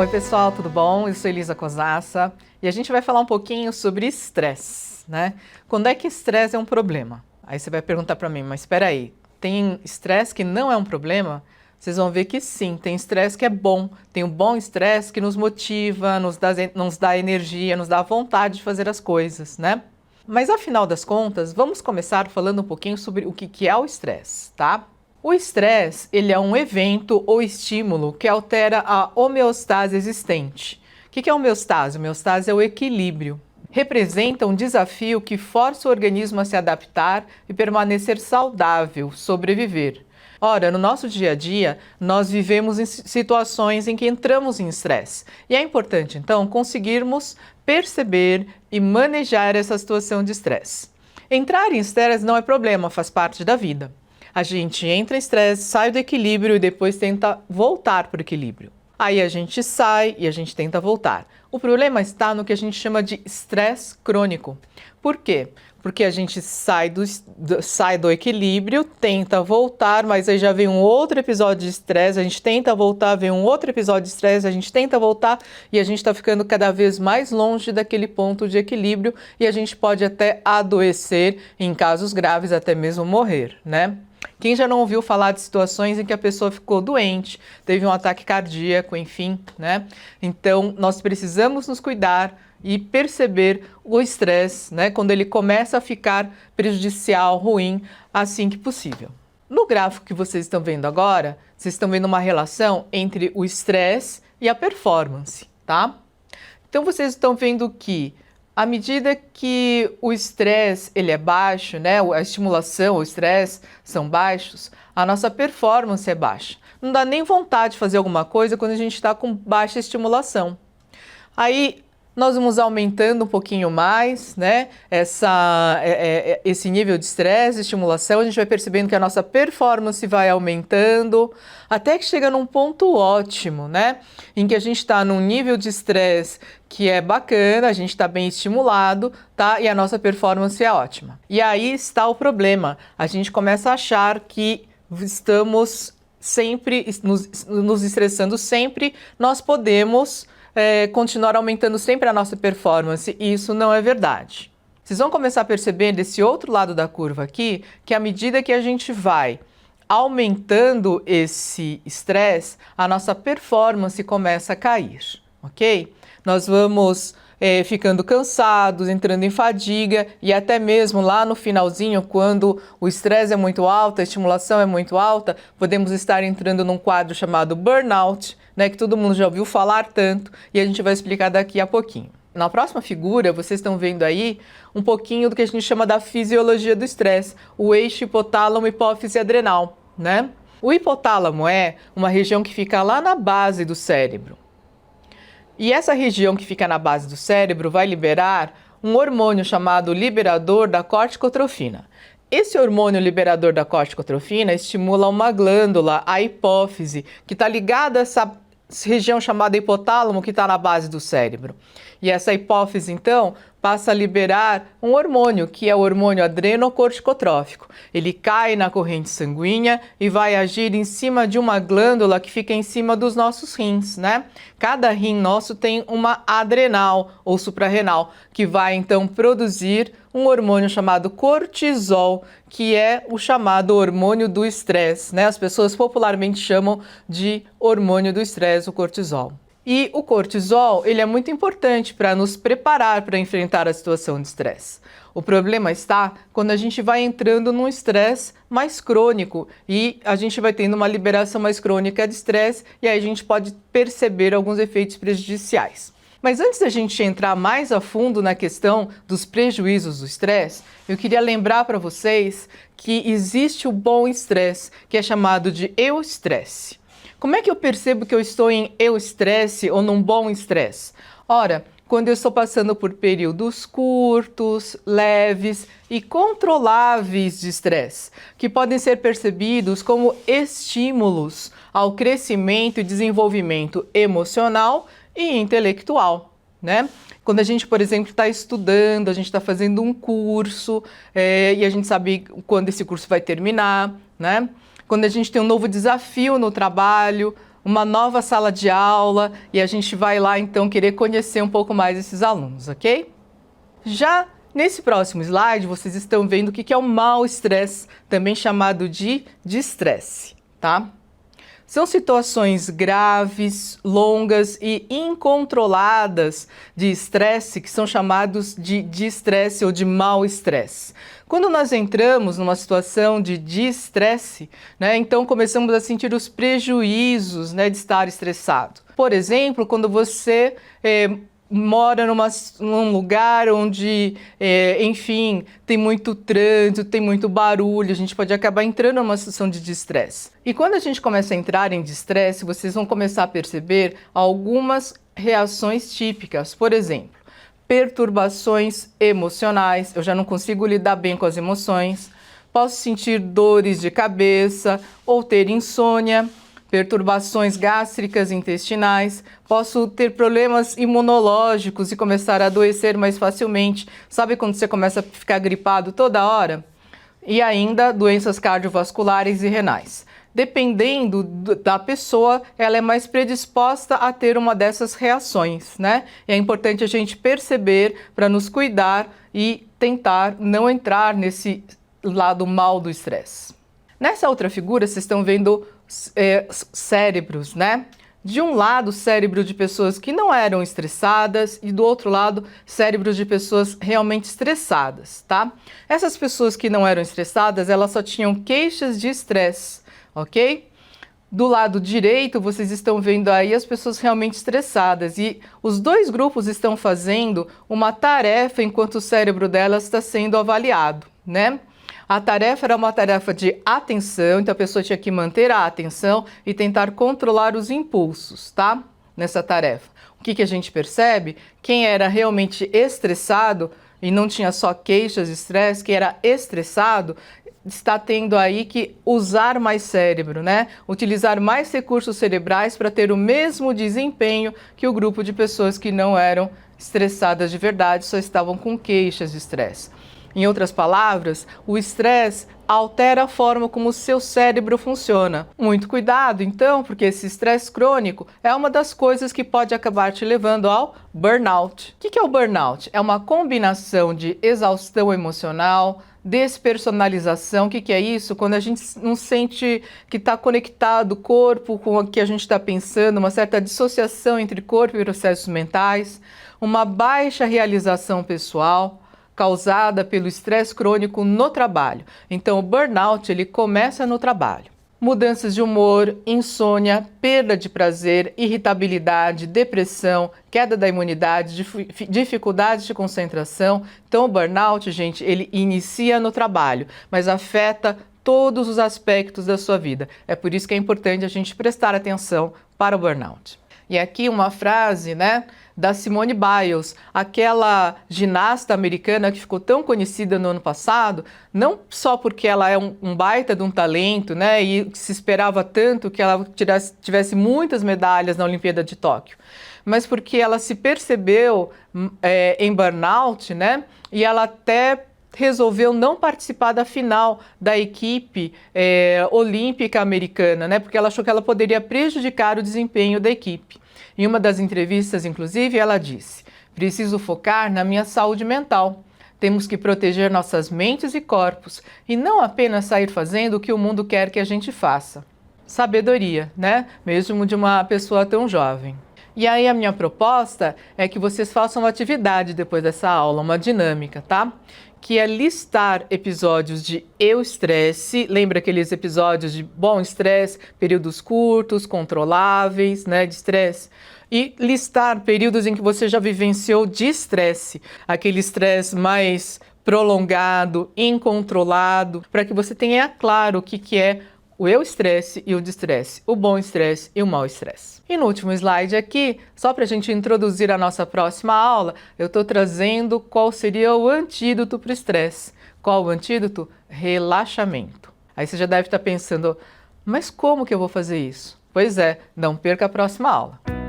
Oi pessoal, tudo bom? Eu sou Elisa Cosassa e a gente vai falar um pouquinho sobre estresse, né? Quando é que estresse é um problema? Aí você vai perguntar para mim, mas espera aí, tem estresse que não é um problema? Vocês vão ver que sim, tem estresse que é bom, tem um bom estresse que nos motiva, nos dá energia, nos dá vontade de fazer as coisas, né? Mas afinal das contas, vamos começar falando um pouquinho sobre o que é o estresse, tá? O estresse, ele é um evento ou estímulo que altera a homeostase existente. O que é homeostase? Homeostase é o equilíbrio. Representa um desafio que força o organismo a se adaptar e permanecer saudável, sobreviver. Ora, no nosso dia a dia, nós vivemos em situações em que entramos em estresse. E é importante, então, conseguirmos perceber e manejar essa situação de estresse. Entrar em estresse não é problema, faz parte da vida. A gente entra em estresse, sai do equilíbrio e depois tenta voltar para o equilíbrio. Aí a gente sai e a gente tenta voltar. O problema está no que a gente chama de estresse crônico. Por quê? Porque a gente sai do equilíbrio, tenta voltar, mas aí já vem um outro episódio de estresse, a gente tenta voltar, vem um outro episódio de estresse, a gente tenta voltar e a gente está ficando cada vez mais longe daquele ponto de equilíbrio e a gente pode até adoecer, em casos graves até mesmo morrer, né? Quem já não ouviu falar de situações em que a pessoa ficou doente, teve um ataque cardíaco, enfim, né? Então, nós precisamos nos cuidar e perceber o estresse, né? Quando ele começa a ficar prejudicial, ruim, assim que possível. No gráfico que vocês estão vendo agora, vocês estão vendo uma relação entre o estresse e a performance, tá? Então, vocês estão vendo que à medida que o estresse ele é baixo, né, a estimulação, o estresse são baixos, a nossa performance é baixa. Não dá nem vontade de fazer alguma coisa quando a gente está com baixa estimulação. Aí nós vamos aumentando um pouquinho mais, né, esse nível de estresse, estimulação, a gente vai percebendo que a nossa performance vai aumentando, até que chega num ponto ótimo, né, em que a gente está num nível de estresse que é bacana, a gente está bem estimulado, tá, e a nossa performance é ótima. E aí está o problema, a gente começa a achar que estamos sempre nos estressando sempre, nós podemos continuar aumentando sempre a nossa performance, e isso não é verdade. Vocês vão começar a perceber desse outro lado da curva aqui, que à medida que a gente vai aumentando esse estresse, a nossa performance começa a cair, ok? Nós vamos ficando cansados, entrando em fadiga e até mesmo lá no finalzinho, quando o estresse é muito alto, a estimulação é muito alta, podemos estar entrando num quadro chamado burnout, né, que todo mundo já ouviu falar tanto e a gente vai explicar daqui a pouquinho. Na próxima figura, vocês estão vendo aí um pouquinho do que a gente chama da fisiologia do estresse, o eixo hipotálamo, hipófise adrenal, né? O hipotálamo é uma região que fica lá na base do cérebro. E essa região que fica na base do cérebro vai liberar um hormônio chamado liberador da corticotrofina. Esse hormônio liberador da corticotrofina estimula uma glândula, a hipófise, que está ligada a essa região chamada hipotálamo, que está na base do cérebro. E essa hipófise, então, passa a liberar um hormônio, que é o hormônio adrenocorticotrófico. Ele cai na corrente sanguínea e vai agir em cima de uma glândula que fica em cima dos nossos rins, né? Cada rim nosso tem uma adrenal ou suprarrenal, que vai então produzir um hormônio chamado cortisol, que é o chamado hormônio do estresse, né? As pessoas popularmente chamam de hormônio do estresse, o cortisol. E o cortisol, ele é muito importante para nos preparar para enfrentar a situação de estresse. O problema está quando a gente vai entrando num estresse mais crônico e a gente vai tendo uma liberação mais crônica de estresse e aí a gente pode perceber alguns efeitos prejudiciais. Mas antes da gente entrar mais a fundo na questão dos prejuízos do estresse, eu queria lembrar para vocês que existe o bom estresse, que é chamado de eustresse. Como é que eu percebo que eu estou em eustresse ou num bom estresse? Ora, quando eu estou passando por períodos curtos, leves e controláveis de estresse, que podem ser percebidos como estímulos ao crescimento e desenvolvimento emocional e intelectual, né? Quando a gente, por exemplo, está estudando, a gente está fazendo um curso e a gente sabe quando esse curso vai terminar, né? Quando a gente tem um novo desafio no trabalho, uma nova sala de aula e a gente vai lá então querer conhecer um pouco mais esses alunos, ok? Já nesse próximo slide, vocês estão vendo o que é o mau estresse, também chamado de estresse, tá? São situações graves, longas e incontroladas de estresse que são chamados de estresse ou de mau estresse. Quando nós entramos numa situação de estresse, né, então começamos a sentir os prejuízos, né, de estar estressado. Por exemplo, quando você mora num lugar onde, enfim, tem muito trânsito, tem muito barulho, a gente pode acabar entrando numa situação de estresse. E quando a gente começa a entrar em estresse, vocês vão começar a perceber algumas reações típicas. Por exemplo, perturbações emocionais, eu já não consigo lidar bem com as emoções, posso sentir dores de cabeça ou ter insônia, perturbações gástricas e intestinais, posso ter problemas imunológicos e começar a adoecer mais facilmente. Sabe quando você começa a ficar gripado toda hora? E ainda doenças cardiovasculares e renais. Dependendo da pessoa, ela é mais predisposta a ter uma dessas reações, né? E é importante a gente perceber para nos cuidar e tentar não entrar nesse lado mal do estresse. Nessa outra figura, vocês estão vendo cérebros, né? De um lado, cérebro de pessoas que não eram estressadas e do outro lado, cérebros de pessoas realmente estressadas, tá? Essas pessoas que não eram estressadas, elas só tinham queixas de estresse, ok? Do lado direito, vocês estão vendo aí as pessoas realmente estressadas e os dois grupos estão fazendo uma tarefa enquanto o cérebro delas está sendo avaliado, né? A tarefa era uma tarefa de atenção, então a pessoa tinha que manter a atenção e tentar controlar os impulsos, tá? Nessa tarefa. O que a gente percebe? Quem era realmente estressado e não tinha só queixas de estresse, quem era estressado está tendo aí que usar mais cérebro, né? Utilizar mais recursos cerebrais para ter o mesmo desempenho que o grupo de pessoas que não eram estressadas de verdade, só estavam com queixas de estresse. Em outras palavras, o estresse altera a forma como o seu cérebro funciona. Muito cuidado, então, porque esse estresse crônico é uma das coisas que pode acabar te levando ao burnout. O que é o burnout? É uma combinação de exaustão emocional, despersonalização. O que é isso? Quando a gente não sente que está conectado o corpo com o que a gente está pensando, uma certa dissociação entre corpo e processos mentais, uma baixa realização pessoal, causada pelo estresse crônico no trabalho. Então, o burnout, ele começa no trabalho. Mudanças de humor, insônia, perda de prazer, irritabilidade, depressão, queda da imunidade, dificuldades de concentração. Então, o burnout, gente, ele inicia no trabalho, mas afeta todos os aspectos da sua vida. É por isso que é importante a gente prestar atenção para o burnout. E aqui uma frase, né, da Simone Biles, aquela ginasta americana que ficou tão conhecida no ano passado, não só porque ela é um baita de um talento, né, e se esperava tanto que ela tivesse muitas medalhas na Olimpíada de Tóquio, mas porque ela se percebeu em burnout, né, e ela até resolveu não participar da final da equipe olímpica americana, né, porque ela achou que ela poderia prejudicar o desempenho da equipe. Em uma das entrevistas, inclusive, ela disse: "Preciso focar na minha saúde mental. Temos que proteger nossas mentes e corpos e não apenas sair fazendo o que o mundo quer que a gente faça." Sabedoria, né? Mesmo de uma pessoa tão jovem. E aí a minha proposta é que vocês façam uma atividade depois dessa aula, uma dinâmica, tá? Que é listar episódios de eu estresse, lembra aqueles episódios de bom estresse, períodos curtos, controláveis, né, de estresse, e listar períodos em que você já vivenciou de estresse, aquele estresse mais prolongado, incontrolado, para que você tenha claro o que é o eu estresse e o destresse, o bom estresse e o mau estresse. E no último slide aqui, só para a gente introduzir a nossa próxima aula, eu estou trazendo qual seria o antídoto para o estresse. Qual o antídoto? Relaxamento. Aí você já deve estar pensando, mas como que eu vou fazer isso? Pois é, não perca a próxima aula.